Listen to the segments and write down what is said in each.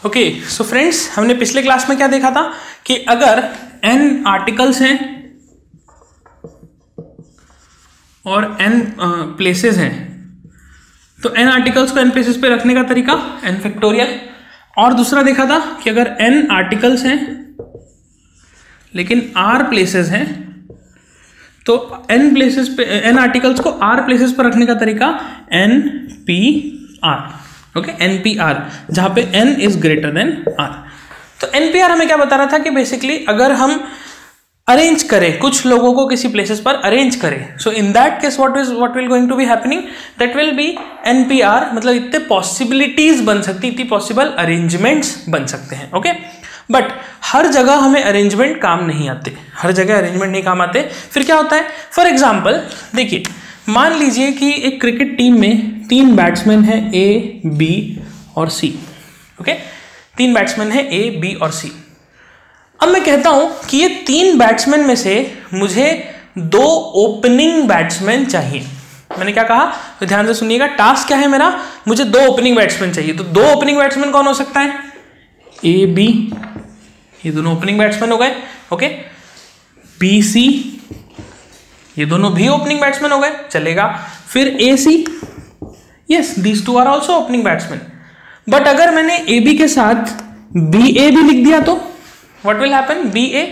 Okay so friends, हमने पिछले class में क्या देखा था कि अगर n आर्टिकल्स हैं और n प्लेसेस हैं तो n आर्टिकल्स को n प्लेसेस पे रखने का तरीका n फैक्टोरियल। और दूसरा देखा था कि अगर n आर्टिकल्स हैं लेकिन r प्लेसेस हैं तो n प्लेसेस पे n आर्टिकल्स को r प्लेसेस पर रखने का तरीका npr। ओके, npr, जहां पे n is greater than r। तो npr हमें क्या बता रहा था कि बेसिकली अगर हम अरेंज करें कुछ लोगों को किसी प्लेसेस पर अरेंज करें, so in that case what will going to be happening, that will be npr, मतलब इतने पॉसिबिलिटीज बन सकती, इतनी पॉसिबल अरेंजमेंट्स बन सकते हैं। ओके, बट हर जगह हमें अरेंजमेंट काम नहीं आते, हर जगह अरेंजमेंट नहीं काम आते। फिर क्या होता है, फॉर एग्जाम्पल देखिए, मान लीजिए कि एक क्रिकेट टीम में 3 बैट्समैन हैं ए, बी और सी। ओके, 3 बैट्समैन हैं ए, बी और सी। अब मैं कहता हूं कि ये 3 बैट्समैन में से मुझे 2 ओपनिंग बैट्समैन चाहिए। मैंने क्या कहा, तो ध्यान से सुनिएगा, टास्क क्या है मेरा, मुझे 2 ओपनिंग बैट्समैन चाहिए। तो 2 ओपनिंग बैट्समैन कौन हो सकता है, ए, बी, ये दोनों ओपनिंग बैट्समैन हो गए। ओके, बी, सी, ये दोनों भी ओपनिंग बैट्समैन हो गए, चलेगा। फिर A, C, yes, these 2 are also opening batsman. But अगर मैंने ए, बी के साथ बी, ए भी लिख दिया तो व्हाट विल हैपन, बी, ए।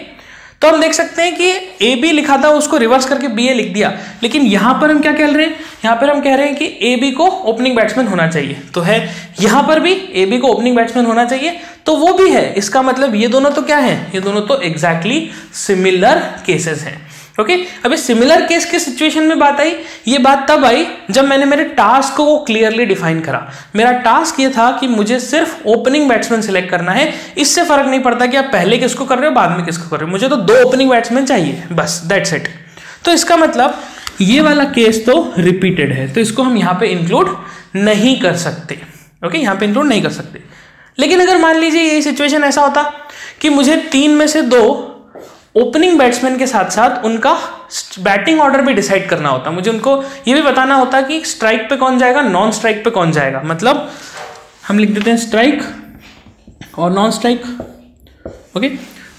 तो हम देख सकते हैं कि ए, बी लिखा था, उसको रिवर्स करके बी, ए लिख दिया। लेकिन यहां पर हम क्या कह रहे हैं, यहां पर हम कह रहे हैं कि ए, बी को ओपनिंग बैट्समैन होना चाहिए। तो है यहां पर भी ए, बी को ओपनिंग बैट्समैन होना चाहिए, तो वो भी है। इसका मतलब ये दोनों तो क्या है, ये दोनों तो एग्जैक्टली सिमिलर केसेस हैं। ओके, अभी सिमिलर केस के सिचुएशन में बात आई, ये बात तब आई जब मैंने मेरे टास्क को क्लियरली डिफाइन करा। मेरा टास्क ये था कि मुझे सिर्फ ओपनिंग बैट्समैन सिलेक्ट करना है, इससे फर्क नहीं पड़ता कि आप पहले किसको कर रहे हो बाद में किसको कर रहे हो, मुझे तो 2 ओपनिंग बैट्समैन चाहिए, बस दैट्स इट। तो इसका मतलब ये वाला केस तो रिपीटेड है, तो इसको हम यहाँ पे इंक्लूड नहीं कर सकते। ओके, यहाँ पे इंक्लूड नहीं कर सकते। लेकिन अगर मान लीजिए ये सिचुएशन ऐसा होता कि मुझे 3 में से 2 ओपनिंग बैट्समैन के साथ साथ उनका बैटिंग ऑर्डर भी डिसाइड करना होता, मुझे उनको ये भी बताना होता कि स्ट्राइक पे कौन जाएगा, नॉन स्ट्राइक पे कौन जाएगा। मतलब हम लिख देते हैं स्ट्राइक और नॉन स्ट्राइक। ओके,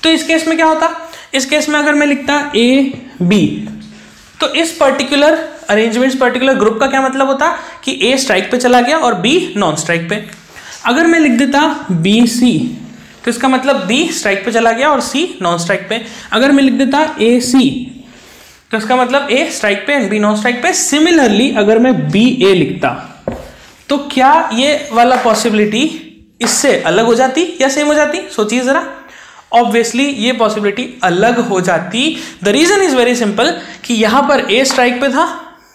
तो इस केस में क्या होता, इस केस में अगर मैं लिखता ए, बी, तो इस पर्टिकुलर अरेंजमेंट, पर्टिकुलर ग्रुप का क्या मतलब होता कि ए स्ट्राइक पे चला गया और बी नॉन स्ट्राइक पे। अगर मैं लिख देता बी, सी, तो इसका मतलब बी स्ट्राइक पे चला गया और सी नॉन स्ट्राइक पे। अगर मैं लिख देता ए, सी, तो इसका मतलब ए स्ट्राइक पे एंड बी नॉन स्ट्राइक पे। सिमिलरली अगर मैं बी, ए लिखता तो क्या ये वाला पॉसिबिलिटी इससे अलग हो जाती या सेम हो जाती, सोचिए जरा। ऑब्वियसली ये पॉसिबिलिटी अलग हो जाती। The reason is very simple कि यहां पर ए स्ट्राइक पे था,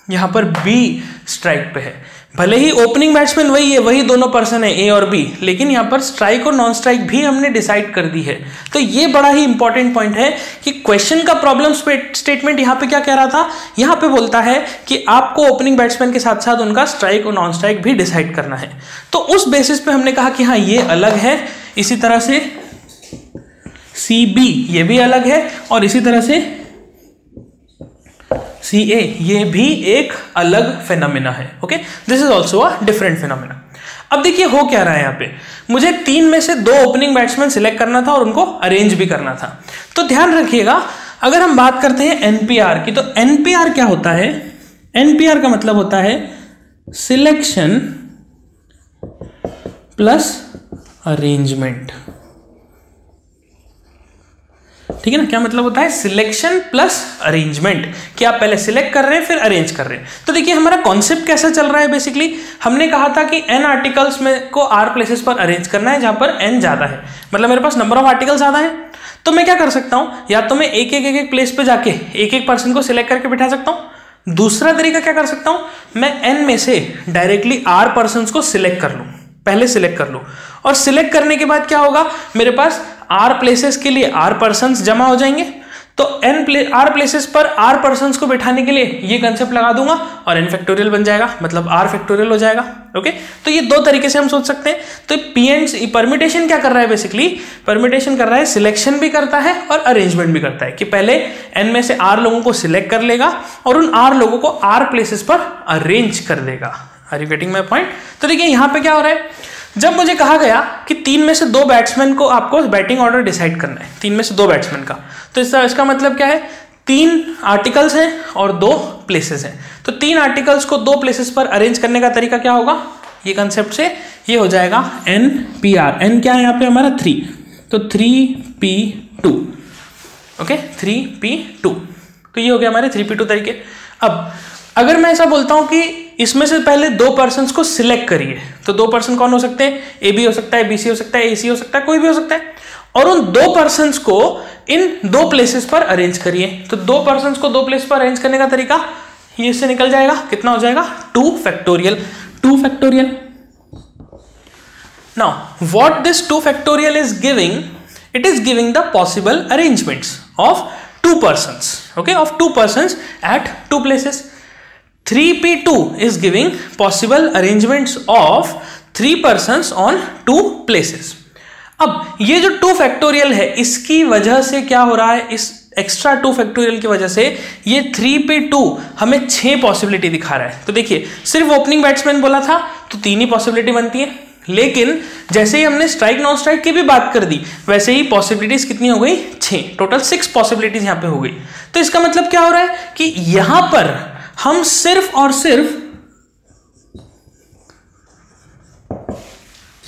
यहां पर बी स्ट्राइक पे है। भले ही ओपनिंग बैट्समैन वही है, वही दोनों पर्सन है ए और बी, लेकिन यहां पर स्ट्राइक और नॉन स्ट्राइक भी हमने डिसाइड कर दी है। तो ये बड़ा ही इंपॉर्टेंट पॉइंट है कि क्वेश्चन का प्रॉब्लम स्टेटमेंट यहां पे क्या कह रहा था, यहां पे बोलता है कि आपको ओपनिंग बैट्समैन के साथ साथ उनका स्ट्राइक और नॉन स्ट्राइक भी डिसाइड करना है। तो उस बेसिस पे हमने कहा कि हाँ ये अलग है, इसी तरह से सी, बी ये भी अलग है, और इसी तरह से सी, ए ये भी एक अलग फेनोमेना है। Okay, this is also a different phenomena. अब देखिए हो क्या रहा है यहाँ पे, मुझे 3 में से 2 ओपनिंग बैट्समैन सिलेक्ट करना था और उनको अरेंज भी करना था। तो ध्यान रखिएगा, अगर हम बात करते हैं एनपीआर की, तो एनपीआर क्या होता है, एनपीआर का मतलब होता है सिलेक्शन प्लस अरेंजमेंट। ठीक है ना, क्या मतलब होता है, सिलेक्शन प्लस अरेंजमेंट, कि आप पहले सिलेक्ट कर रहे हैं फिर अरेंज कर रहे हैं। तो देखिए हमारा कॉन्सेप्ट कैसा चल रहा है, बेसिकली हमने कहा था कि n आर्टिकल्स में को r प्लेसेस पर अरेंज करना है जहां पर n ज्यादा है, मतलब मेरे पास नंबर ऑफ आर्टिकल ज्यादा है। तो मैं क्या कर सकता हूं, या तो मैं एक प्लेस पे जाके एक पर्सन को सिलेक्ट करके बिठा सकता हूं। दूसरा तरीका क्या कर सकता हूं, मैं n में से डायरेक्टली r पर्सन को सिलेक्ट कर लूं, पहले सिलेक्ट कर लूं, और सिलेक्ट करने के बाद क्या होगा, मेरे पास r प्लेसेस के लिए r पर्सन्स जमा हो जाएंगे। तो r प्लेसेस पर r पर्सन्स को बिठाने के लिए ये कंसेप्ट लगा दूंगा और n फैक्टोरियल बन जाएगा, मतलब r फैक्टोरियल हो जाएगा। ओके, तो ये 2 तरीके से हम सोच सकते हैं। तो परमिटेशन क्या कर रहा है, बेसिकली परमिटेशन कर रहा है, सिलेक्शन भी करता है और अरेंजमेंट भी करता है, कि पहले n में से r लोगों को सिलेक्ट कर लेगा और उन r लोगों को r प्लेसेस पर अरेंज कर देगा। Are you getting my point. तो देखिए यहाँ पे क्या हो रहा है, जब मुझे कहा गया कि 3 में से 2 बैट्समैन को आपको बैटिंग ऑर्डर डिसाइड करना है, 3 में से 2 बैट्समैन का, तो इसका मतलब क्या है, 3 आर्टिकल्स हैं और 2 प्लेसेस हैं। तो 3 आर्टिकल्स को 2 प्लेसेस पर अरेंज करने का तरीका क्या होगा, ये कंसेप्ट से ये हो जाएगा NPR। N क्या है यहाँ पे हमारा 3, तो 3P2, ओके 3P2, तो ये हो गया हमारे 3P2 तरीके। अब अगर मैं ऐसा बोलता हूं कि इसमें से पहले 2 पर्सन्स को सिलेक्ट करिए, तो 2 पर्सन कौन हो सकते हैं, AB हो सकता है, BC हो सकता है, AC हो सकता है, कोई भी हो सकता है, और उन 2 पर्सन्स को इन 2 प्लेसेस पर अरेंज करिए। तो 2 पर्सन्स को 2 प्लेस पर अरेंज करने का तरीका ये इससे निकल जाएगा, कितना हो जाएगा 2 factorial. 2 factorial. Now what this 2 factorial is giving, it is giving the possible arrangements of 2 persons, okay, of 2 persons at 2 places. 3P2 is giving possible arrangements of 3 persons on 2 places. अब ये जो 2 फैक्टोरियल है, इसकी वजह से क्या हो रहा है, इस एक्स्ट्रा 2 फैक्टोरियल की वजह से ये 3P2 हमें 6 पॉसिबिलिटी दिखा रहा है। तो देखिए, सिर्फ ओपनिंग बैट्समैन बोला था तो 3 ही पॉसिबिलिटी बनती है, लेकिन जैसे ही हमने स्ट्राइक नॉन स्ट्राइक की भी बात कर दी, वैसे ही पॉसिबिलिटीज कितनी हो गई, 6, टोटल 6 पॉसिबिलिटीज यहां पे हो गई। तो इसका मतलब क्या हो रहा है कि यहां पर हम सिर्फ और सिर्फ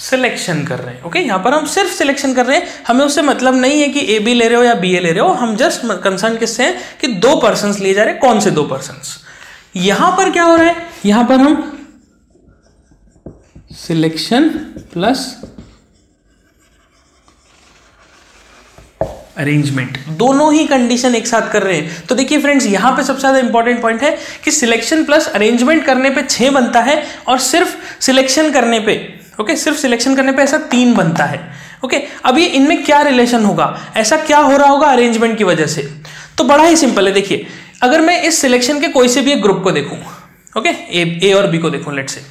सिलेक्शन कर रहे हैं, ओके, यहां पर हम सिर्फ सिलेक्शन कर रहे हैं, हमें उससे मतलब नहीं है कि AB ले रहे हो या BA ले रहे हो, हम जस्ट कंसर्न किससे हैं कि 2 पर्सन्स लिए जा रहे हैं, कौन से 2 पर्सन्स। यहां पर क्या हो रहा है, यहां पर हम सिलेक्शन प्लस अरेंजमेंट दोनों ही कंडीशन एक साथ कर रहे हैं। तो देखिए फ्रेंड्स, यहां पे सबसे ज्यादा इंपॉर्टेंट पॉइंट है कि सिलेक्शन प्लस अरेंजमेंट करने पे 6 बनता है, और सिर्फ सिलेक्शन करने पे, ओके, सिर्फ सिलेक्शन करने पे ऐसा 3 बनता है, ओके। अब ये इनमें क्या रिलेशन होगा, ऐसा क्या हो रहा होगा अरेंजमेंट की वजह से, तो बड़ा ही सिंपल है। देखिए, अगर मैं इस सिलेक्शन के कोई से भी एक ग्रुप को देखूं, ओके, ए और बी को देखूं, लेट्स से,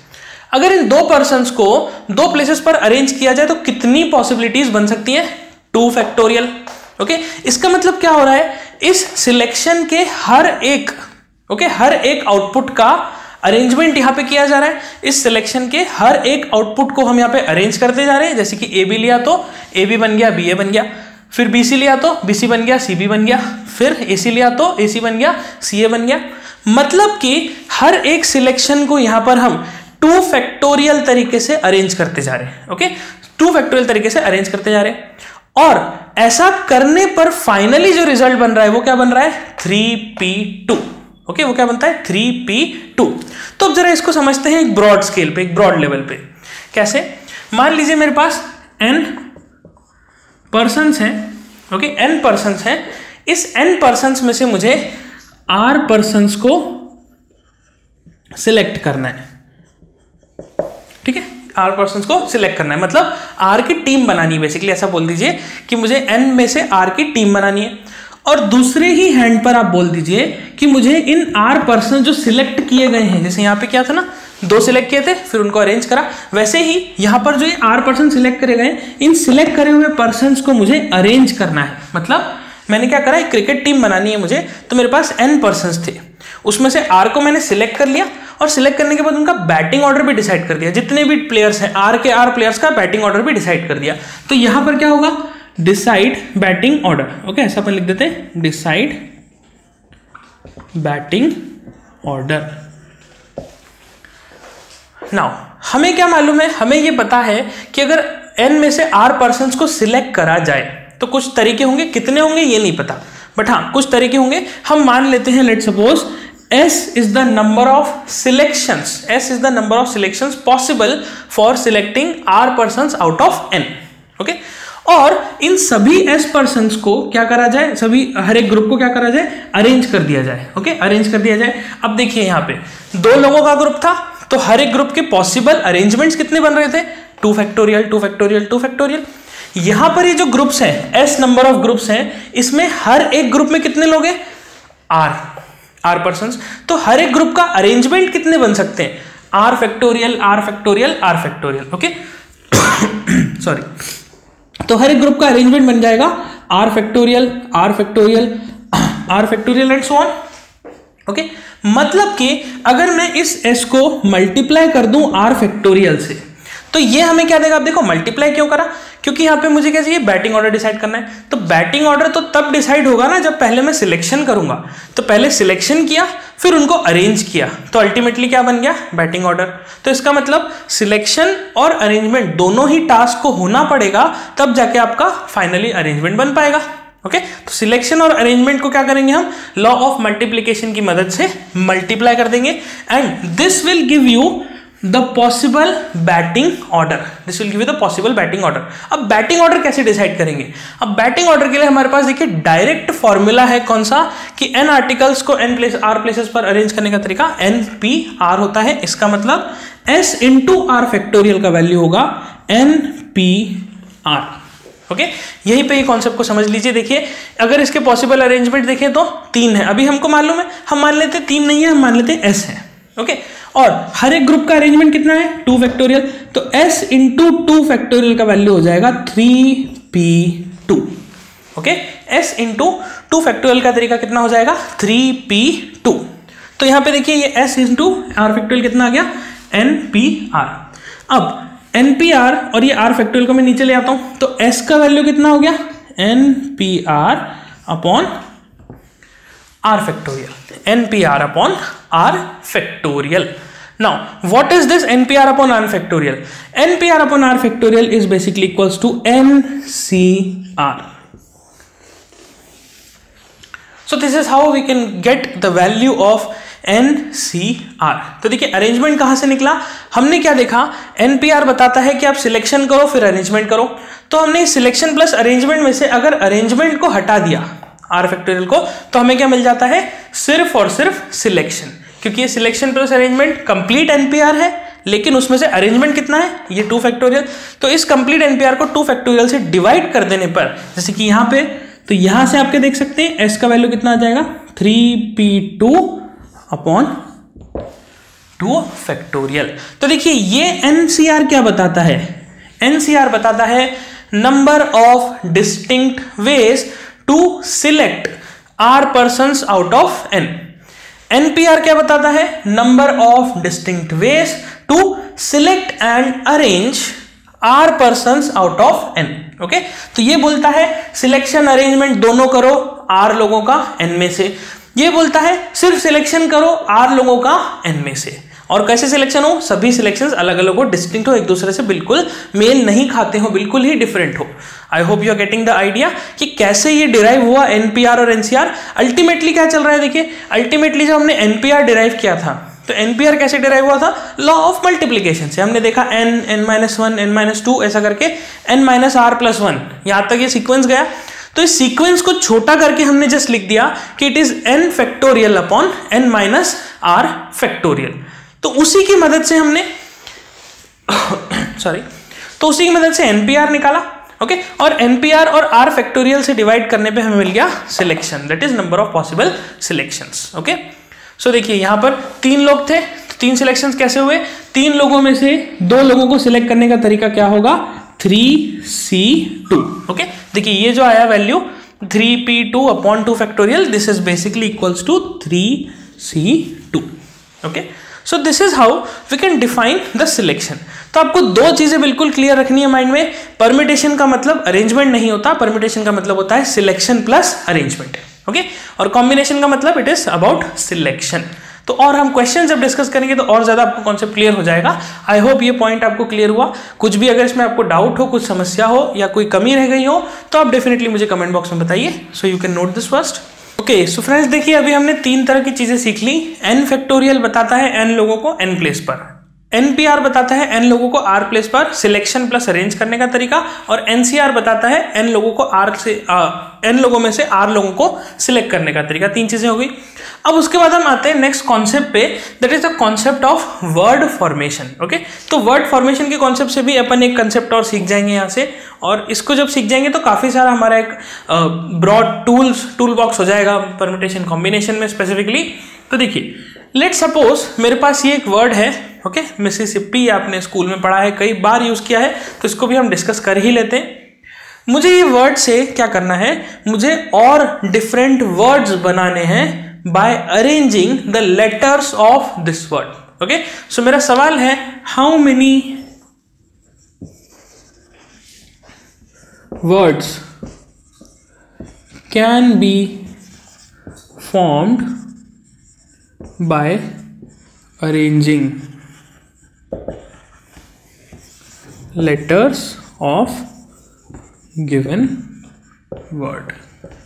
अगर इन 2 पर्सन्स को 2 प्लेसेस पर अरेंज किया जाए तो कितनी पॉसिबिलिटीज बन सकती हैं, 2 फैक्टोरियल, ओके। इसका मतलब क्या हो रहा है, इस सिलेक्शन के हर एक, ओके, हर एक आउटपुट का अरेंजमेंट यहां पे किया जा रहा है। इस सिलेक्शन के हर एक आउटपुट को हम यहां पे अरेंज करते जा रहे हैं, जैसे कि AB लिया तो AB बन गया, BA बन गया, फिर BC लिया तो BC बन गया, CB बन गया, फिर AC लिया तो AC बन गया, CA बन गया। मतलब कि हर एक सिलेक्शन को यहां पर हम 2 फैक्टोरियल तरीके से अरेंज करते जा रहे हैं, ओके, 2 फैक्टोरियल तरीके से अरेंज करते जा रहे हैं, और ऐसा करने पर फाइनली जो रिजल्ट बन रहा है वो क्या बन रहा है, 3P2, ओके, वो क्या बनता है, 3P2। तो अब जरा इसको समझते हैं एक ब्रॉड स्केल पे, एक ब्रॉड लेवल पे। कैसे, मान लीजिए मेरे पास n पर्सन्स हैं, ओके, n पर्सन्स हैं, इस n पर्सन्स में से मुझे r पर्सन्स को सिलेक्ट करना है, ठीक है, R पर्सन्स को सिलेक्ट करना है, मतलब R की टीम बनानी है, बेसिकली ऐसा बोल दीजिए कि मुझे N में से R की टीम बनानी है। और दूसरे ही हैंड पर आप बोल दीजिए कि मुझे इन R पर्सन जो सिलेक्ट किए गए हैं, जैसे यहाँ पे क्या था ना, 2 सिलेक्ट किए थे, फिर उनको अरेंज करा, वैसे ही यहाँ पर जो ये R पर्सन सिलेक्ट करे गए, इन सिलेक्ट करे हुए पर्सन्स को मुझे अरेंज करना है। मतलब मैंने क्या करा, एक क्रिकेट टीम बनानी है मुझे, तो मेरे पास N पर्सन्स थे, उसमें से R को मैंने सिलेक्ट कर लिया, और सिलेक्ट करने के बाद उनका बैटिंग ऑर्डर भी डिसाइड कर दिया, जितने भी प्लेयर्स हैं R के R प्लेयर्स का बैटिंग ऑर्डर भी डिसाइड कर दिया। तो यहां पर क्या होगा, डिसाइड बैटिंग ऑर्डर, ओके, ऐसा अपन लिख देते हैं, डिसाइड बैटिंग ऑर्डर। नाउ हमें क्या मालूम है, हमें ये पता है कि अगर N में से R पर्सन्स को सिलेक्ट करा जाए तो कुछ तरीके होंगे, कितने होंगे ये नहीं पता, बट हाँ कुछ तरीके होंगे। हम मान लेते हैं, let suppose S is the number of selections, S is the number of selections possible for selecting R persons out of N, okay? और इन सभी S persons को क्या करा जाए, सभी हर एक ग्रुप को क्या करा जाए, अरेंज कर दिया जाए, ओके, अरेंज कर दिया जाए। अब देखिए यहाँ पे 2 लोगों का ग्रुप था, तो हर एक ग्रुप के पॉसिबल अरेंजमेंट्स कितने बन रहे थे, 2 फैक्टोरियल 2 फैक्टोरियल 2 फैक्टोरियल। यहां पर ये जो ग्रुप्स हैं, S नंबर ऑफ ग्रुप्स हैं, इसमें हर एक ग्रुप में कितने लोग हैं, R पर्सन्स, तो हर एक ग्रुप का अरेंजमेंट कितने बन सकते हैं, R factorial R factorial R factorial, okay, sorry. तो हर एक ग्रुप का अरेंजमेंट बन जाएगा R factorial R factorial R factorial and so on, okay. मतलब कि अगर मैं इस S को मल्टीप्लाई कर दूं R फैक्टोरियल से, तो ये हमें क्या देगा, आप देखो मल्टीप्लाई क्यों करा, क्योंकि यहाँ पे मुझे क्या चाहिए, बैटिंग ऑर्डर डिसाइड करना है। तो बैटिंग ऑर्डर तो तब डिसाइड होगा ना जब पहले मैं सिलेक्शन करूंगा। तो पहले सिलेक्शन किया फिर उनको अरेंज किया, तो अल्टीमेटली क्या बन गया, बैटिंग ऑर्डर। तो इसका मतलब सिलेक्शन और अरेंजमेंट दोनों ही टास्क को होना पड़ेगा, तब जाके आपका फाइनली अरेंजमेंट बन पाएगा। ओके, तो सिलेक्शन और अरेंजमेंट को क्या करेंगे हम, लॉ ऑफ मल्टीप्लीकेशन की मदद से मल्टीप्लाई कर देंगे and this will give you the possible batting order, this will give you the possible batting order. अब बैटिंग ऑर्डर कैसे डिसाइड करेंगे, अब बैटिंग ऑर्डर के लिए हमारे पास देखिए डायरेक्ट फॉर्मूला है कौन सा, कि n आर्टिकल्स को n प्लेस आर प्लेसेस पर अरेंज करने का तरीका NPR होता है। इसका मतलब S इंटू R फैक्टोरियल का वैल्यू होगा NPR। ओके, यहीं पे ये कॉन्सेप्ट को समझ लीजिए। देखिए अगर इसके पॉसिबल अरेंजमेंट देखें तो 3 है, अभी हमको मालूम है, हम मान लेते 3 नहीं है, हम मान लेते S है। ओके, और हर एक ग्रुप का अरेंजमेंट कितना है, 2 फैक्टोरियल, तो S इंटू 2 फैक्टोरियल का वैल्यू हो जाएगा 3p2। Okay, S into 2 factorial का तरीका कितना हो जाएगा, 3p2। तो यहां पे देखिए ये S इंटू R फैक्टोरियल कितना आ गया, NPR। अब NPR और ये R फैक्टोरियल को मैं नीचे ले आता हूं, तो S का वैल्यू कितना हो गया, NPR upon R factorial, NPR upon R factorial. Now, what is this NPR upon R factorial? NPR upon R factorial is basically equals to NCR. So this is how we can get the value of NCR. तो देखिए arrangement कहां से निकला, हमने क्या देखा, NPR बताता है कि आप सिलेक्शन करो फिर अरेंजमेंट करो। तो हमने सिलेक्शन प्लस अरेंजमेंट में से अगर अरेंजमेंट को हटा दिया R फैक्टोरियल को, तो हमें क्या मिल जाता है, सिर्फ और सिर्फ सिलेक्शन, क्योंकि ये selection plus arrangement complete NPR है, लेकिन उसमें से अरेंजमेंट कितना है, ये 2 फैक्टोरियल। तो इस कंप्लीट NPR को 2 फैक्टोरियल से डिवाइड कर देने पर, जैसे कि यहां पे, तो यहां से आपके देख सकते हैं S का वैल्यू कितना आ जाएगा, 3p2 अपॉन 2 फैक्टोरियल। तो देखिए ये NCR क्या बताता है, NCR बताता है number of distinct ways to select R persons out of N। NPR क्या बताता है, number of distinct ways to select and arrange R persons out of N। Okay, तो ये बोलता है सिलेक्शन अरेंजमेंट दोनों करो R लोगों का N में से, ये बोलता है सिर्फ सिलेक्शन करो R लोगों का N में से। और कैसे सिलेक्शन हो, सभी सिलेक्शंस अलग अलग हो, डिस्टिंक्ट हो, एक दूसरे से बिल्कुल मेल नहीं खाते हो, बिल्कुल ही डिफरेंट हो। I hope you are getting the idea कि कैसे ये डिराइव हुआ NPR और NCR। अल्टीमेटली क्या चल रहा है, देखिए अल्टीमेटली जब हमने NPR डिराइव किया था, तो NPR कैसे डिराइव हुआ था, लॉ ऑफ मल्टीप्लीकेशन से। हमने देखा n, n-1, n-2 ऐसा करके n-r+1, यहां तक ये सीक्वेंस गया। तो इस सीक्वेंस को छोटा करके हमने जस्ट लिख दिया कि it is n factorial upon n-r factorial. तो उसी की मदद से हमने तो उसी की मदद से NPR निकाला। ओके, और NPR और R फैक्टोरियल से डिवाइड करने पे हमें मिल गया selection, that is number of possible selections. Okay, so देखिए यहां पर 3 लोग थे, तो 3 सिलेक्शंस कैसे हुए, 3 लोगों में से 2 लोगों को सिलेक्ट करने का तरीका क्या होगा, 3c2। ओके, देखिए ये जो आया value 3p2 upon 2 factorial, this is basically equals to 3c2। Okay, so this is how we can define the selection. तो आपको 2 चीजें बिल्कुल क्लियर रखनी है माइंड में, परमिटेशन का मतलब अरेंजमेंट नहीं होता, परमिटेशन का मतलब होता है सिलेक्शन प्लस अरेंजमेंट। ओके, और कॉम्बिनेशन का मतलब इट इज अबाउट सिलेक्शन। तो और हम क्वेश्चन जब डिस्कस करेंगे तो और ज्यादा आपको कॉन्सेप्ट क्लियर हो जाएगा। आई होप ये पॉइंट आपको क्लियर हुआ। कुछ भी अगर इसमें आपको डाउट हो, कुछ समस्या हो या कोई कमी रह गई हो, तो आप डेफिनेटली मुझे कमेंट बॉक्स में बताइए, सो you can note this first. Okay, so friends देखिए अभी हमने 3 तरह की चीजें सीख ली। n फैक्टोरियल बताता है n लोगों को n प्लेस पर, NPR बताता है n लोगों को R प्लेस पर सिलेक्शन प्लस अरेंज करने का तरीका, और NCR बताता है n लोगों को n लोगों में से R लोगों को सिलेक्ट करने का तरीका। 3 चीजें हो गई। अब उसके बाद हम आते हैं नेक्स्ट कॉन्सेप्ट पे, that is the concept of word formation. Okay, तो वर्ड फॉर्मेशन के कॉन्सेप्ट से भी अपन एक कॉन्सेप्ट और सीख जाएंगे यहाँ से, और इसको जब सीख जाएंगे तो काफी सारा हमारा एक ब्रॉड टूल बॉक्स हो जाएगा परम्यूटेशन कॉम्बिनेशन में स्पेसिफिकली। तो देखिए लेट सपोज मेरे पास ये एक वर्ड है, ओके, मिसिसिपी आपने स्कूल में पढ़ा है, कई बार यूज किया है, तो इसको भी हम डिस्कस कर ही लेते हैं। मुझे ये वर्ड से क्या करना है, मुझे और डिफरेंट वर्ड्स बनाने हैं by arranging the letters of this word. Okay, so मेरा सवाल है how many words can be formed by arranging letters of given word.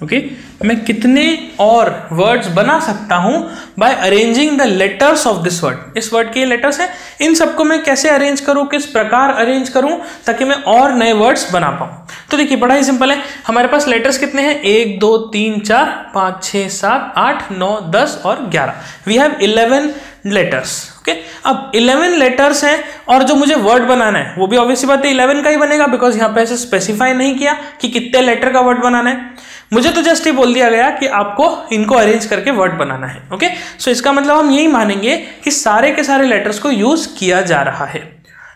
Okay, मैं कितने और वर्ड्स बना सकता हूं by arranging the letters of this word. इस वर्ड के लेटर्स हैं, इन सबको मैं कैसे अरेंज करूं, किस प्रकार अरेंज करूं ताकि मैं और नए वर्ड्स बना पाऊं। तो देखिए बड़ा ही सिंपल है, हमारे पास लेटर्स कितने हैं, 1 2 3 4 5 6 7 8 9 10 और 11। We have 11 letters. ओके, अब 11 लेटर्स हैं और जो मुझे वर्ड बनाना है वो भी ऑब्वियसली बात है 11 का ही बनेगा, बिकॉज यहाँ पे ऐसे स्पेसिफाई नहीं किया कि कितने लेटर का वर्ड बनाना है। मुझे तो जस्ट ये बोल दिया गया कि आपको इनको अरेंज करके वर्ड बनाना है। ओके, सो इसका मतलब हम यही मानेंगे कि सारे के सारे लेटर्स को यूज किया जा रहा है।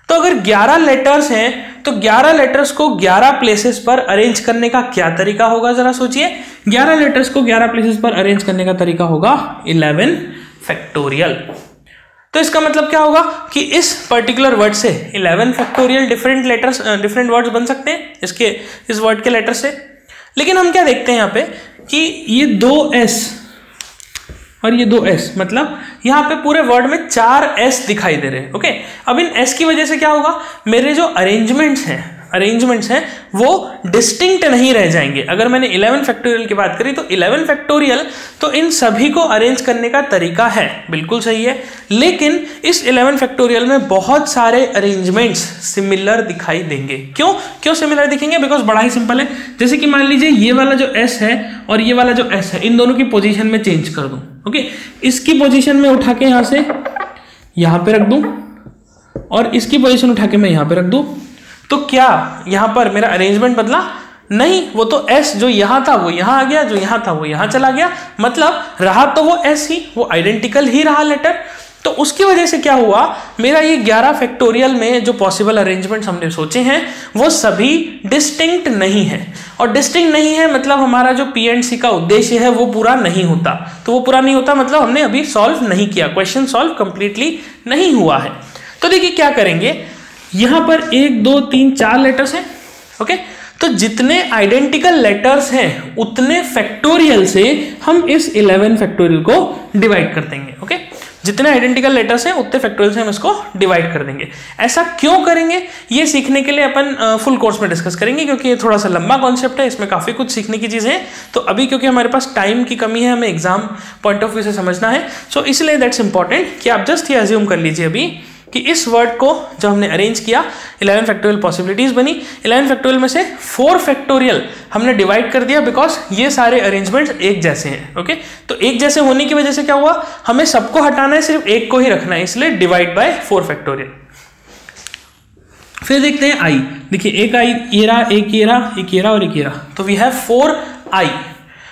तो अगर 11 लेटर्स हैं तो 11 लेटर्स को 11 प्लेसेस पर अरेंज करने का क्या तरीका होगा, जरा सोचिए। 11 लेटर्स को 11 प्लेसेस पर अरेंज करने का तरीका होगा 11 फैक्टोरियल। तो इसका मतलब क्या होगा कि इस पर्टिकुलर वर्ड से 11 factorial different letters, different words बन सकते हैं इस वर्ड के लेटर से। लेकिन हम क्या देखते हैं यहाँ पे कि ये 2S और ये 2S, मतलब यहाँ पे पूरे वर्ड में 4S दिखाई दे रहे हैं। ओके, अब इन S की वजह से क्या होगा, मेरे जो अरेंजमेंट्स हैं वो डिस्टिंक्ट नहीं रह जाएंगे। अगर मैंने 11 फैक्टोरियल की बात करी तो 11 फैक्टोरियल तो इन सभी को अरेंज करने का तरीका है, बिल्कुल सही है। लेकिन इस 11 फैक्टोरियल में बहुत सारे अरेंजमेंट्स सिमिलर दिखाई देंगे। क्यों सिमिलर दिखेंगे, बिकॉज बड़ा ही सिंपल है। जैसे कि मान लीजिए ये वाला जो S है और ये वाला जो S है, इन दोनों की पोजीशन में चेंज कर दूं। ओके, इसकी पोजीशन में उठा के यहां से यहां पे रख दूं और इसकी पोजीशन उठा के मैं यहां पे रख दूं, तो क्या यहां पर मेरा अरेंजमेंट बदला? नहीं, वो तो S जो यहां था वो यहां आ गया, जो यहां था वो यहां चला गया, मतलब रहा तो वो S ही, वो आइडेंटिकल ही रहा लेटर। तो उसकी वजह से क्या हुआ, मेरा ये 11 फैक्टोरियल में जो पॉसिबल अरेंजमेंट्स हमने सोचे हैं वो सभी डिस्टिंक्ट नहीं है। और डिस्टिंक्ट नहीं है मतलब हमारा जो P&C का उद्देश्य है वो पूरा नहीं होता। तो वो पूरा नहीं होता मतलब हमने अभी सॉल्व नहीं किया, क्वेश्चन सॉल्व कंप्लीटली नहीं हुआ है। तो देखिए क्या करेंगे, यहां पर 1 2 3 4 लेटर्स हैं। ओके, तो जितने आइडेंटिकल लेटर्स हैं उतने फैक्टोरियल से हम इस 11 फैक्टोरियल को डिवाइड कर देंगे। ओके, जितने आइडेंटिकल लेटर्स हैं उतने फैक्टोरियल से हम इसको डिवाइड कर देंगे। ऐसा क्यों करेंगे ये सीखने के लिए अपन फुल कोर्स में डिस्कस करेंगे, क्योंकि ये थोड़ा सा लंबा कॉन्सेप्ट है, इसमें काफी कुछ सीखने की चीजें हैं। तो अभी क्योंकि हमारे पास टाइम की कमी है, हमें एग्जाम पॉइंट ऑफ व्यू से समझना है, सो इसलिए दैट्स इंपॉर्टेंट कि आप जस्ट ये अज्यूम कर लीजिए अभी कि इस वर्ड को जब हमने अरेंज किया 11 फैक्टोरियल पॉसिबिलिटीज बनी। 11 फैक्टोरियल में से 4 फैक्टोरियल हमने डिवाइड कर दिया, बिकॉज ये सारे अरेंजमेंट्स एक जैसे हैं। ओके, तो एक जैसे होने की वजह से क्या हुआ, हमें सबको हटाना है, सिर्फ एक को ही रखना है, इसलिए डिवाइड बाय 4 फैक्टोरियल। फिर देखते हैं आई। देखिए एक आई ये रहा, एक ये रहा, एक ये रहा और एक ये रहा, तो वी हैव 4 आई।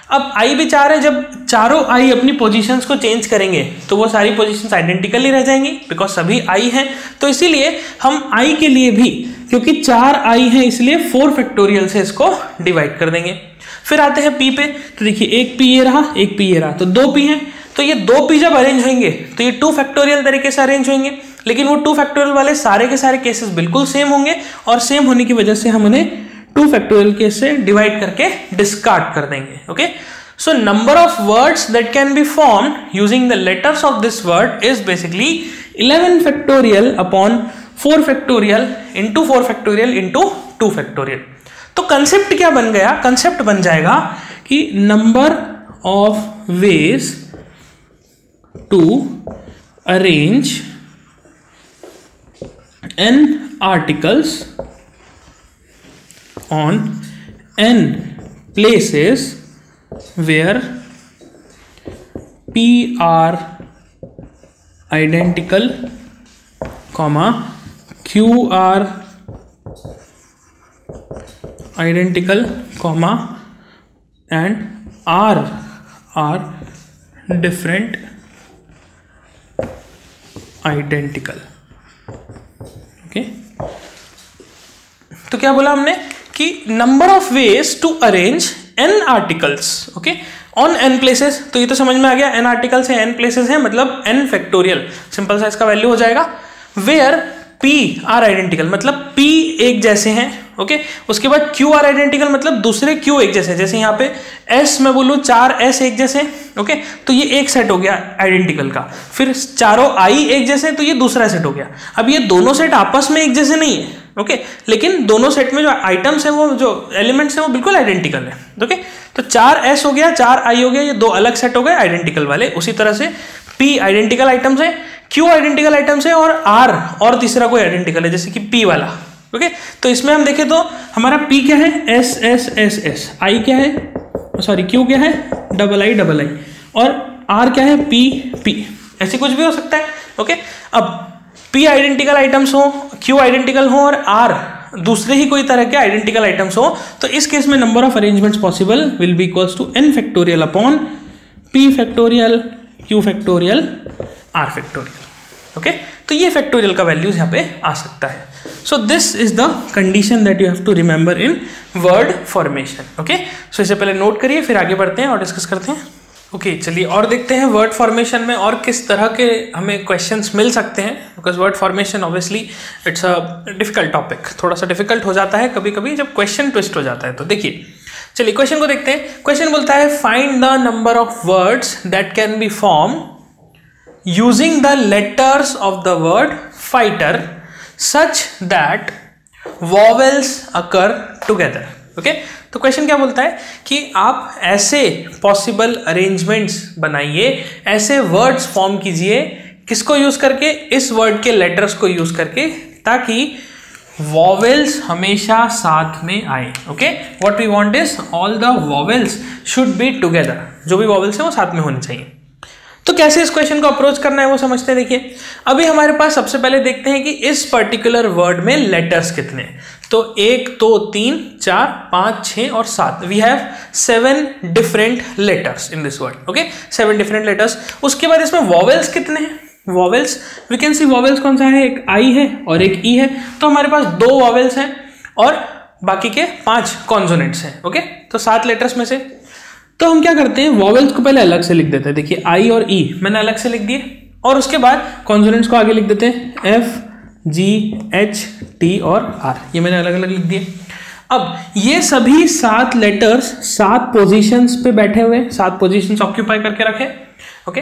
अब आई भी 4 है, जब चारों आई अपनी पोजीशंस को चेंज करेंगे तो वो सारी पोजीशंस आइडेंटिकली रह जाएंगी, बिकॉज सभी आई हैं। तो इसीलिए हम आई के लिए भी, क्योंकि 4 आई हैं इसलिए 4 फैक्टोरियल से इसको डिवाइड कर देंगे। फिर आते हैं पी पे, तो देखिए एक पी ये रहा, एक पी ये रहा, तो 2 पी हैं। तो ये 2 पी जब अरेंज होंगे तो ये 2 फैक्टोरियल तरीके से अरेंज होंगे, लेकिन वो 2 फैक्टोरियल वाले सारे के सारे केसेस बिल्कुल सेम होंगे, और सेम होने की वजह से हम उन्हें 2 फैक्टोरियल केस से डिवाइड करके डिस्कार्ड कर देंगे। Okay, so number of words that can be formed using the letters of this word is basically 11 factorial upon 4 factorial into 4 factorial into 2 factorial. तो कंसेप्ट क्या बन गया, कंसेप्ट बन जाएगा कि number of ways to arrange n articles on n places where p are identical, comma q are identical, comma and r are different identical. Okay, तो क्या बोला हमने कि number of ways to arrange n articles, okay, on n places. तो ये तो समझ में आ गया, n आर्टिकल्स है, n प्लेसेस है, मतलब n फैक्टोरियल, सिंपल सा इसका वैल्यू हो जाएगा। वेयर p आर आइडेंटिकल, मतलब p एक जैसे हैं, ओके। उसके बाद क्यू आर आइडेंटिकल मतलब दूसरे क्यू एक जैसे, जैसे यहाँ पे एस मैं बोलूँ 4 एस एक जैसे, ओके, तो ये एक सेट हो गया आइडेंटिकल का। फिर चारों आई एक जैसे, तो ये दूसरा सेट हो गया। अब ये दोनों सेट आपस में एक जैसे नहीं है, ओके, लेकिन दोनों सेट में जो आइटम्स है, वो जो एलिमेंट्स है वो बिल्कुल आइडेंटिकल है, ओके। तो 4 एस हो गया, 4 आई हो गया, ये दो अलग सेट हो गए आइडेंटिकल वाले। उसी तरह से पी आइडेंटिकल आइटम्स है, क्यू आइडेंटिकल आइटम्स है, और आर और तीसरा कोई आइडेंटिकल है, जैसे कि पी वाला, ओके। तो इसमें हम देखें तो हमारा पी क्या है, एस एस एस एस, आई क्या है, सॉरी क्यू क्या है, डबल आई, और आर क्या है, पी पी, ऐसे कुछ भी हो सकता है, ओके। अब पी आइडेंटिकल आइटम्स हो, क्यू आइडेंटिकल हो, और आर दूसरे ही कोई तरह के आइडेंटिकल आइटम्स हो, तो इस केस में number of arrangements possible will be equals to n factorial upon p factorial, q factorial, r factorial, okay. तो ये फैक्टोरियल का वैल्यूज यहाँ पे आ सकता है। So this is the condition that you have to remember in word formation, okay. So इसे पहले नोट करिए, फिर आगे बढ़ते हैं और डिस्कस करते हैं, ओके। चलिए और देखते हैं वर्ड फॉर्मेशन में और किस तरह के हमें क्वेश्चंस मिल सकते हैं, because word formation obviously it's a difficult topic, थोड़ा सा डिफिकल्ट हो जाता है कभी कभी जब क्वेश्चन ट्विस्ट हो जाता है। तो देखिए, चलिए क्वेश्चन को देखते हैं। क्वेश्चन बोलता है find the number of words that can B form using the letters of the word fighter such that vowels occur together, okay. तो क्वेश्चन क्या बोलता है कि आप ऐसे पॉसिबल अरेंजमेंट्स बनाइए, ऐसे वर्ड्स फॉर्म कीजिए, किसको यूज करके, इस वर्ड के लेटर्स को यूज करके, ताकि वॉवेल्स हमेशा साथ में आए, okay. What we want is all the vowels should be together, जो भी वॉवेल्स हैं वो साथ में होने चाहिए। तो कैसे इस क्वेश्चन को अप्रोच करना है वो समझते हैं। देखिए, अभी हमारे पास सबसे पहले देखते हैं कि इस पर्टिकुलर वर्ड में लेटर्स कितने हैं। तो 1 2 3 4 5 6 और 7, we have 7 different letters in this word, okay, 7 different letters. उसके बाद इसमें वॉवेल्स कितने हैं, vowels we can see vowels कौन सा है, एक आई है और एक ई है, तो हमारे पास 2 वॉवेल्स हैं और बाकी के 5 कॉन्सोनेंट्स हैं, ओके। तो 7 लेटर्स में से तो हम क्या करते हैं, वॉवेल्स को पहले अलग से लिख देते हैं। देखिए आई और ई मैंने अलग से लिख दिए, और उसके बाद कॉन्सोनेंट्स को आगे लिख देते हैं, एफ जी एच टी और आर, ये मैंने अलग अलग लिख दिए। अब ये सभी 7 लेटर्स 7 पोजीशंस पे बैठे हुए, 7 पोजीशंस ऑक्यूपाई करके रखे, ओके।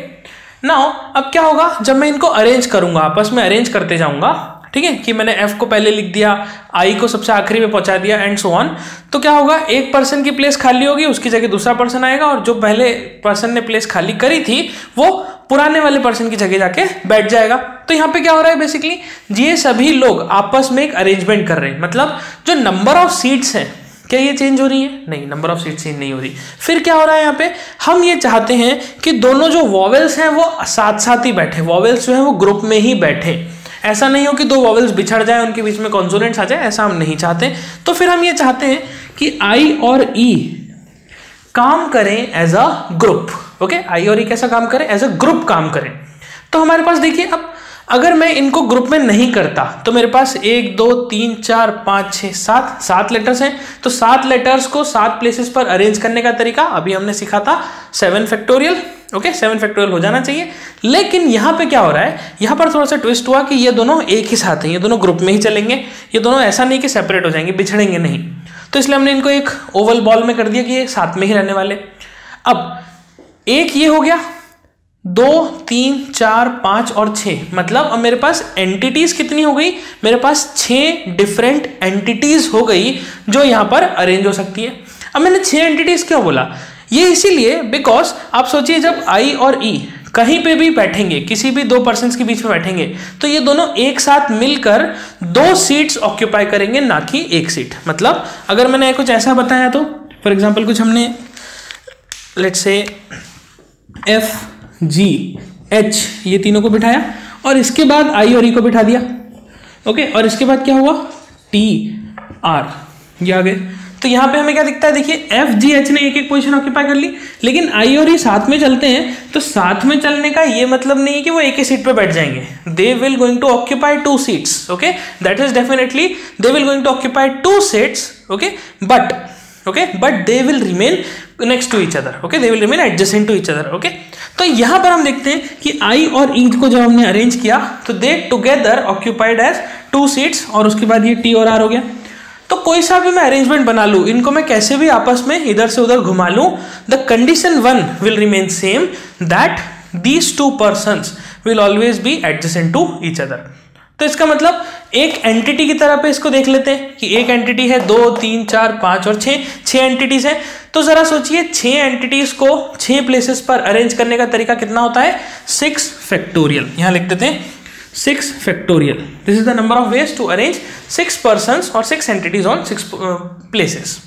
नाउ अब क्या होगा, जब मैं इनको अरेंज करूंगा, आपस में अरेंज करते जाऊंगा, ठीक है, कि मैंने एफ को पहले लिख दिया, आई को सबसे आखिरी में पहुंचा दिया, एंड सो ऑन, तो क्या होगा, एक पर्सन की प्लेस खाली होगी, उसकी जगह दूसरा पर्सन आएगा, और जो पहले पर्सन ने प्लेस खाली करी थी वो पुराने वाले पर्सन की जगह जाके बैठ जाएगा। तो यहाँ पे क्या हो रहा है, बेसिकली ये सभी लोग आपस में एक अरेंजमेंट कर रहे हैं, मतलब जो नंबर ऑफ सीट्स हैं, क्या ये चेंज हो रही है, नहीं, नंबर ऑफ सीट्स चेंज नहीं हो रही। फिर क्या हो रहा है यहाँ पे, हम ये चाहते हैं कि दोनों जो वॉवेल्स हैं वो साथ साथ ही बैठे, वॉवेल्स जो है वो ग्रुप में ही बैठे, ऐसा नहीं हो कि 2 वॉवेल्स बिछड़ जाए, उनके बीच में कॉन्सोनेंट्स आ जाए, ऐसा हम नहीं चाहते। तो फिर हम ये चाहते हैं कि आई और ई काम करें एज अ ग्रुप, ओके, आई और ई कैसा काम करें, एज अ ग्रुप काम करें। तो हमारे पास देखिए, अब अगर मैं इनको ग्रुप में नहीं करता तो मेरे पास 1 2 3 4 5 6 7 लेटर्स हैं, तो 7 लेटर्स को 7 प्लेसेस पर अरेंज करने का तरीका अभी हमने सीखा था 7 फैक्टोरियल, ओके, 7 फैक्टोरियल हो जाना चाहिए। लेकिन यहाँ पे क्या हो रहा है, यहाँ पर थोड़ा सा ट्विस्ट हुआ कि ये दोनों एक ही साथ हैं, ये दोनों ग्रुप में ही चलेंगे, ये दोनों ऐसा नहीं कि सेपरेट हो जाएंगे, बिछड़ेंगे नहीं। तो इसलिए हमने इनको एक ओवल बॉल में कर दिया कि ये साथ में ही रहने वाले। अब एक ये हो गया, 2 3 4 5 और 6, मतलब अब मेरे पास एंटिटीज कितनी हो गई, मेरे पास 6 डिफरेंट एंटिटीज हो गई जो यहाँ पर अरेंज हो सकती है। अब मैंने 6 एंटिटीज क्यों बोला, ये इसीलिए बिकॉज आप सोचिए, जब आई और ई कहीं पे भी बैठेंगे, किसी भी 2 पर्सन्स के बीच में बैठेंगे, तो ये दोनों एक साथ मिलकर 2 सीट्स ऑक्यूपाई करेंगे, ना कि 1 सीट। मतलब अगर मैंने कुछ ऐसा बताया, तो फॉर एग्जाम्पल कुछ हमने let's say F G H ये तीनों को बिठाया, और इसके बाद आई और ई को बिठा दिया, ओके, और इसके बाद क्या हुआ, टी आर, ये आ गए। तो यहाँ पे हमें क्या दिखता है, देखिए एफ जी एच ने एक एक पोजीशन ऑक्यूपाई कर ली, लेकिन आई और ई साथ में चलते हैं, तो साथ में चलने का ये मतलब नहीं है कि वो एक ही सीट पे बैठ जाएंगे, they will going to occupy 2 seats, okay, that is definitely they will going to occupy 2 seats, okay, but they will remain next to each other, okay, they will remain adjacent to each other, okay. तो यहां पर हम देखते हैं कि आई और ई को जब हमने अरेंज किया तो they together occupied as 2 seats, और उसके बाद ये टी और आर हो गया। तो तो कोई सा भी मैं अरेंजमेंट बना लूं, इनको मैं कैसे भी आपस में इधर से उधर घुमा लूं, the condition 1 will remain same, that these two persons will always be adjacent to each other. तो इसका मतलब एक एंटिटी की तरह पे इसको देख लेते हैं कि एक एंटिटी है, 2 3 4 5 और 6 एंटिटीज है। तो जरा सोचिए 6 एंटिटीज को 6 प्लेसेस पर अरेंज करने का तरीका कितना होता है, 6 फैक्टोरियल। यहां लिख देते हैं 6 factorial. This is the number of ways to arrange 6 persons और 6 एंटिटीज ऑन 6 प्लेसेस।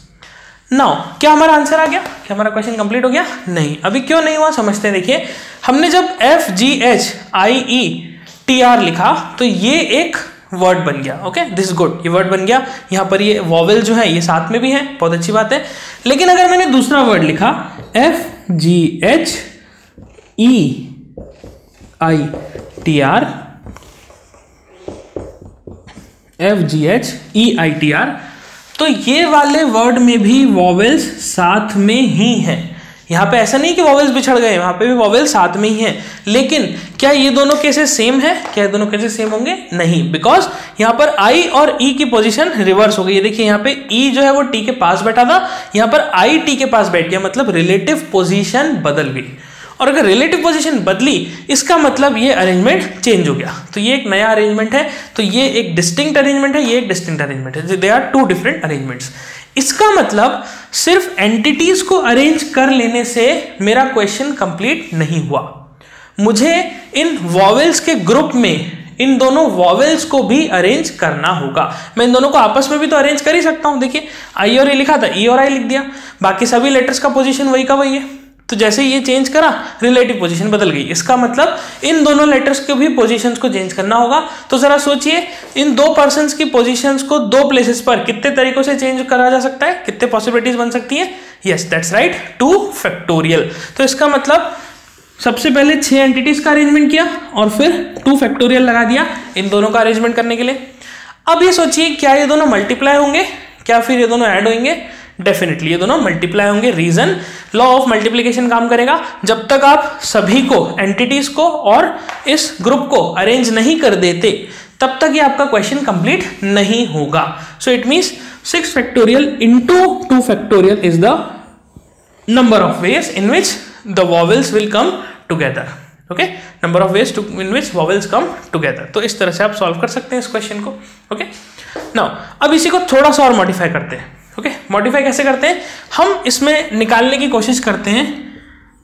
नाउ क्या हमारा आंसर आ गया, क्या हमारा क्वेश्चन कंप्लीट हो गया? नहीं। अभी क्यों नहीं हुआ समझते हैं। देखिए हमने जब FGHIETR लिखा तो ये एक वर्ड बन गया। ओके, दिस इज गुड, ये वर्ड बन गया। यहाँ पर ये वॉवेल जो है ये साथ में भी है, बहुत अच्छी बात है। लेकिन अगर मैंने दूसरा वर्ड लिखा FGHEITR, तो ये वाले वर्ड में भी वॉवेल्स साथ में ही हैं। यहाँ पे ऐसा नहीं कि वॉवेल्स बिछड़ गए, वहां पे भी वॉवेल्स साथ में ही हैं। लेकिन क्या ये दोनों केसेस सेम है? क्या ये दोनों केसेस सेम होंगे? नहीं, बिकॉज यहाँ पर I और E की पोजीशन रिवर्स हो गई। ये देखिए यहाँ पे E जो है वो T के पास बैठा था, यहाँ पर I T के पास बैठ गया, मतलब रिलेटिव पोजीशन बदल गई। और अगर रिलेटिव पोजीशन बदली इसका मतलब ये अरेंजमेंट चेंज हो गया। तो ये एक नया अरेंजमेंट है, तो ये एक डिस्टिंक्ट अरेंजमेंट है, ये एक डिस्टिंक्ट अरेंजमेंट है। They are 2 different arrangements. इसका मतलब सिर्फ एंटिटीज को अरेंज कर लेने से मेरा क्वेश्चन कंप्लीट नहीं हुआ। मुझे इन वॉवेल्स के ग्रुप में इन दोनों वॉवेल्स को भी अरेंज करना होगा। मैं इन दोनों को आपस में भी तो अरेंज कर ही सकता हूं। देखिए I और A लिखा था, E और I लिख दिया, बाकी सभी लेटर्स का पोजीशन वही का वही है। तो जैसे ये चेंज करा रिलेटिव पोजीशन बदल गई। इसका मतलब इन दोनों लेटर्स के भी पोजीशंस को चेंज करना होगा। तो जरा सोचिए इन 2 पर्सन्स की पोजीशंस को 2 प्लेसेस पर कितने तरीकों से चेंज करा जा सकता है, कितने पॉसिबिलिटीज बन सकती है? Yes, that's right, 2 factorial. तो इसका मतलब सबसे पहले 6 एंटिटीज का अरेंजमेंट किया और फिर 2 फैक्टोरियल लगा दिया इन दोनों का अरेंजमेंट करने के लिए। अब ये सोचिए क्या ये दोनों मल्टीप्लाई होंगे, क्या फिर ये दोनों ऐड होंगे? डेफिनेटली ये दोनों मल्टीप्लाई होंगे। रीजन, लॉ ऑफ मल्टीप्लिकेशन काम करेगा। जब तक आप सभी को, एंटिटीज को और इस ग्रुप को अरेंज नहीं कर देते तब तक ये आपका क्वेश्चन कंप्लीट नहीं होगा। So it means 6 factorial into 2 factorial is the number of ways in which the vowels will come together. Okay, number of ways in which vowels come together. तो इस तरह से आप सॉल्व कर सकते हैं इस क्वेश्चन को। ओके, नाउ अब इसी को थोड़ा सा और मॉडिफाई करते हैं। ओके, मॉडिफाई कैसे करते हैं? हम इसमें निकालने की कोशिश करते हैं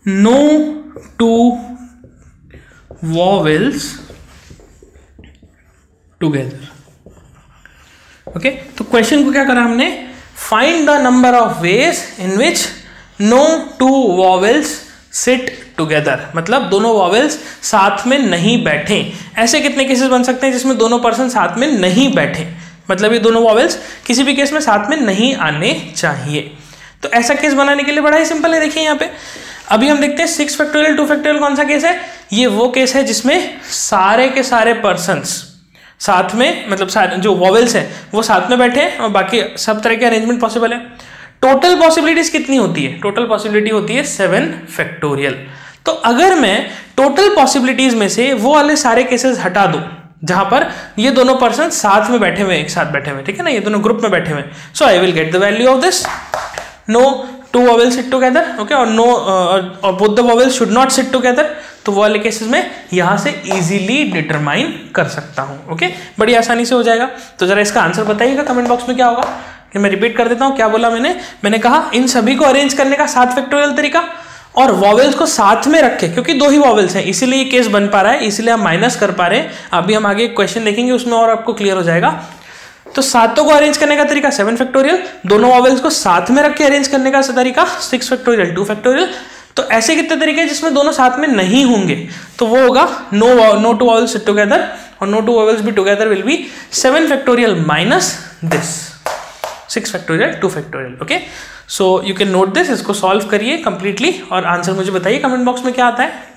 no two vowels together. Okay, तो क्वेश्चन को क्या करा हमने, find the number of ways in which no two vowels sit together, मतलब दोनों वॉवेल्स साथ में नहीं बैठे। ऐसे कितने केसेस बन सकते हैं जिसमें दोनों पर्सन साथ में नहीं बैठे, मतलब ये दोनों वॉवेल्स किसी भी केस में साथ में नहीं आने चाहिए। तो ऐसा केस बनाने के लिए बड़ा ही सिंपल है। देखिए यहाँ पे अभी हम देखते हैं 6 फैक्टोरियल 2 फैक्टोरियल कौन सा केस है। ये वो केस है जिसमें सारे के सारे पर्सन्स साथ में, मतलब सारे जो वॉवेल्स है वो साथ में बैठे हैं और बाकी सब तरह के अरेंजमेंट पॉसिबल है। टोटल पॉसिबिलिटीज कितनी होती है? टोटल पॉसिबिलिटी होती है 7 फैक्टोरियल। तो अगर मैं टोटल पॉसिबिलिटीज में से वो वाले सारे केसेस हटा दूं जहां पर ये दोनों पर्सन साथ में बैठे हुए, एक साथ बैठे हुए, ठीक है ना, ये दोनों ग्रुप में बैठे हुए, so I will get the value of this no two vowels sit together. Okay, और नो और both the vowels should not sit together. तो वो वाले केसेस में यहां से इजीली डिटरमाइन कर सकता हूं। ओके, बड़ी आसानी से हो जाएगा। तो जरा इसका आंसर बताइएगा कमेंट बॉक्स में क्या होगा। कि मैं रिपीट कर देता हूं क्या बोला मैंने कहा इन सभी को अरेंज करने का 7 फैक्टोरियल तरीका, और वॉवेल्स को साथ में रखे, क्योंकि 2 ही वॉवेल्स हैं इसीलिए ये केस बन पा रहा है, इसलिए हम माइनस कर पा रहे हैं। अभी हम आगे क्वेश्चन देखेंगे उसमें और आपको क्लियर हो जाएगा। तो सातों को अरेंज करने का तरीका 7 फैक्टोरियल, दोनों वॉवेल्स को साथ में रख के अरेंज करने का तरीका 6 फैक्टोरियल 2 फैक्टोरियल। तो ऐसे कितने तरीके हैं जिसमें दोनों साथ में नहीं होंगे? तो वो होगा no two vowels sit together, और नो टू वॉवेल्स भी together will be 7 factorial minus this 6 factorial 2 factorial. Okay, so you can note this, इसको सॉल्व करिए कंप्लीटली और आंसर मुझे बताइए कमेंट बॉक्स में क्या आता है।